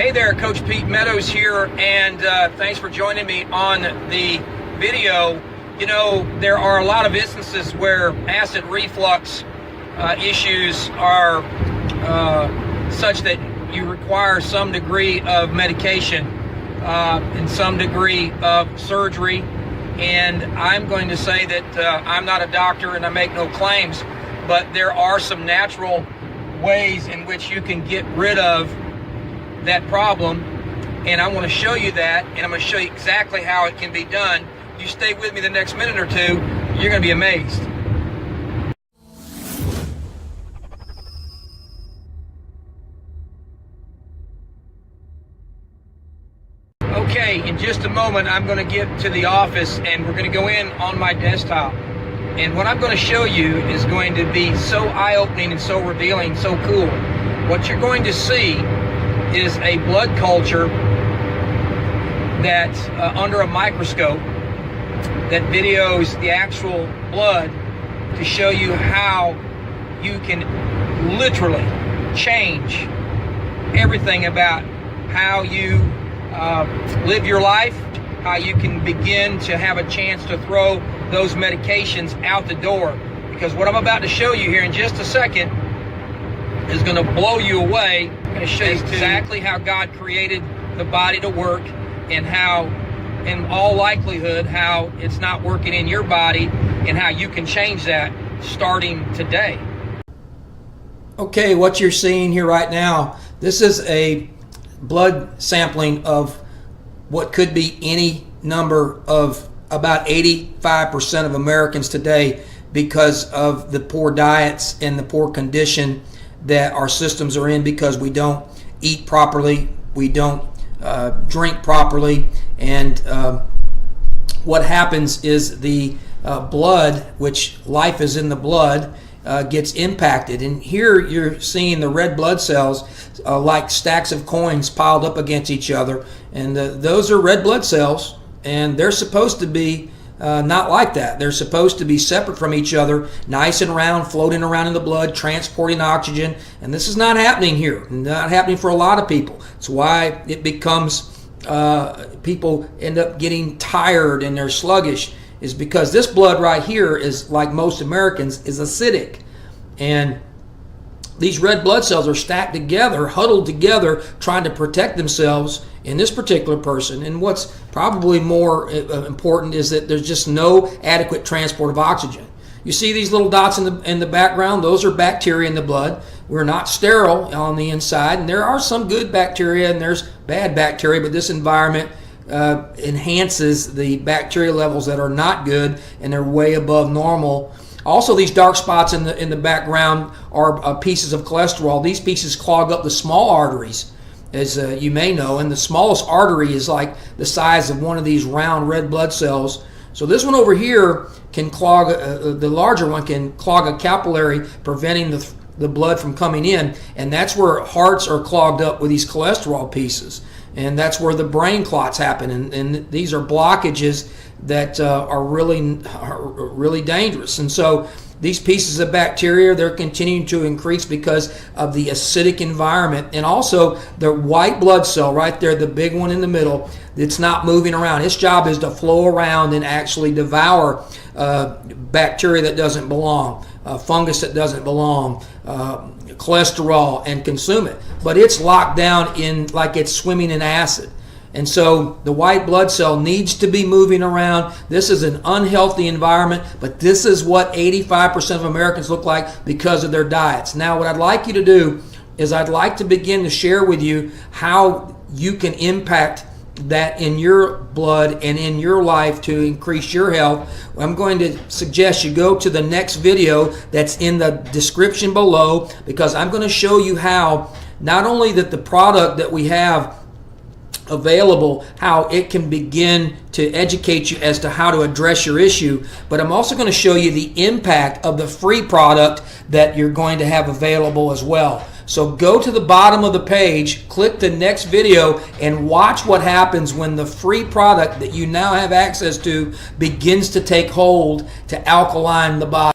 Hey there, Coach Pete Meadows here, and thanks for joining me on the video. You know, there are a lot of instances where acid reflux issues are such that you require some degree of medication and some degree of surgery. And I'm going to say that I'm not a doctor and I make no claims, but there are some natural ways in which you can get rid of that problem, and I want to show you that, and I'm going to show you exactly how it can be done. You stay with me the next minute or two, you're going to be amazed. Okay, in just a moment I'm going to get to the office and we're going to go in on my desktop, and what I'm going to show you is going to be so eye-opening and so revealing, so cool. What you're going to see is a blood culture that under a microscope that videos the actual blood to show you how you can literally change everything about how you live your life, how you can begin to have a chance to throw those medications out the door. Because what I'm about to show you here in just a second is going to blow you away. I'm going to show you exactly how God created the body to work, and how, in all likelihood, how it's not working in your body, and how you can change that starting today. Okay, what you're seeing here right now, this is a blood sampling of what could be any number of about 85% of Americans today, because of the poor diets and the poor condition that our systems are in, because we don't eat properly, we don't drink properly, and what happens is the blood, which life is in the blood, gets impacted. And here you're seeing the red blood cells like stacks of coins piled up against each other, and those are red blood cells, and they're supposed to be not like that. They're supposed to be separate from each other, nice and round, floating around in the blood, transporting oxygen. And this is not happening here, not happening for a lot of people. It's why it becomes, people end up getting tired and they're sluggish, is because this blood right here is, like most Americans, is acidic. And these red blood cells are stacked together, huddled together, trying to protect themselves in this particular person. And what's probably more important is that there's just no adequate transport of oxygen. You see these little dots in the background? Those are bacteria in the blood. We're not sterile on the inside, and there are some good bacteria and there's bad bacteria, but this environment enhances the bacteria levels that are not good, and they're way above normal. Also, these dark spots in the background are pieces of cholesterol. These pieces clog up the small arteries, as you may know, and the smallest artery is like the size of one of these round red blood cells. So this one over here can clog, the larger one can clog a capillary, preventing the blood from coming in, and that's where hearts are clogged up with these cholesterol pieces, and that's where the brain clots happen, and these are blockages that are really dangerous. And so these pieces of bacteria, they're continuing to increase because of the acidic environment. And also the white blood cell right there, the big one in the middle, it's not moving around. Its job is to flow around and actually devour bacteria that doesn't belong, fungus that doesn't belong, cholesterol, and consume it. But it's locked down in like it's swimming in acid. And so the white blood cell needs to be moving around. This is an unhealthy environment, but this is what 85% of Americans look like because of their diets. Now, what I'd like you to do is I'd like to begin to share with you how you can impact that in your blood and in your life to increase your health. I'm going to suggest you go to the next video that's in the description below, because I'm going to show you how not only that the product that we have available, how it can begin to educate you as to how to address your issue, but I'm also going to show you the impact of the free product that you're going to have available as well. So go to the bottom of the page, click the next video, and watch what happens when the free product that you now have access to begins to take hold to alkaline the body.